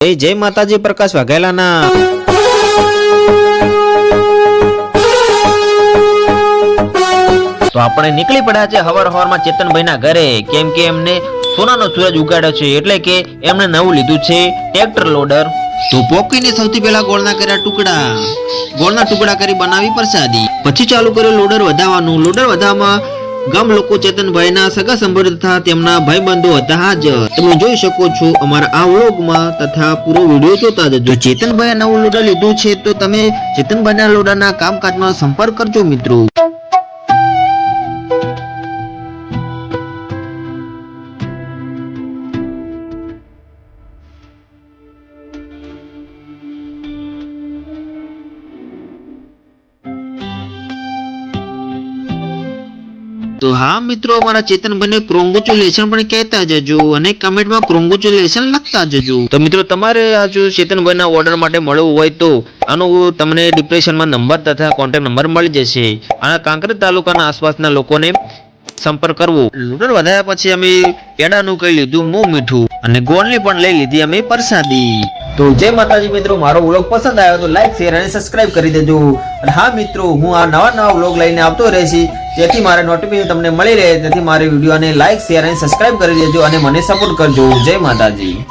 જય માતાજી પ્રકાશ વાઘેલાના તો આપણે નીકળી પડ્યા છે હવાર ચેતનભાઈના ઘરે, કેમ કે એમને સોનાનો સૂરજ ઉગાડ્યો છે, એટલે કે એમને નવું લીધું છે ટ્રેક્ટર લોડર. તો પોકીને સૌથી પહેલા ગોળના ટુકડા કરી બનાવી પ્રસાદી, પછી ચાલુ કર્યો લોડર વધાવવાનું. લોડર વધાવવામાં ગામ લોકો ચેતનભાઈના સગા સંબંધી તથા તેમના ભાઈબંધો હતા હાજર. તમે જોઈ શકો છો અમારા આ વ્લોગમાં તથા પૂરો વિડીયો જોતા જજો. ચેતનભાઈએ નવું લોડર લીધું છે તો તમે ચેતનભાઈના લોડરના કામકાજમાં સંપર્ક કરજો મિત્રો. તો હા મિત્રો, અમારા ચેતનભાઈને કોંગ્રેચ્યુલેશન પણ કહેતા જજો અને કમેન્ટમાં કોંગ્રેચ્યુલેશન લખતા જજો. તો મિત્રો, તમારે આ જો ચેતનભાઈના ઓર્ડર માટે મળવું હોય તો આનો તમને ડિસ્ક્રિપ્શનમાં નંબર તથા કોન્ટેક્ટ નંબર મળી જશે. અને કાંકરેજ તાલુકાના આસપાસના લોકોને સંપર્ક કરવો. લોડર વધાર્યા પછી અમે પેડાનું કહી લીધું મોં મીઠું અને ગોળની પણ લઈ લીધી અમે પ્રસાદી. તો જય માતાજી મિત્રો, મારો વ્લોગ પસંદ આવ્યો તો લાઈક શેર અને સબસ્ક્રાઇબ કરી દેજો. અને હા મિત્રો, હું આ નવા વ્લોગ લઈને આવતો રહેશે, જેથી મારે નોટિફિકેશન તમને મળી રહે, તેથી મારે વિડીયોને લાઈક શેર અને સબસ્ક્રાઇબ કરી દેજો અને મને સપોર્ટ કરજો. જય માતાજી.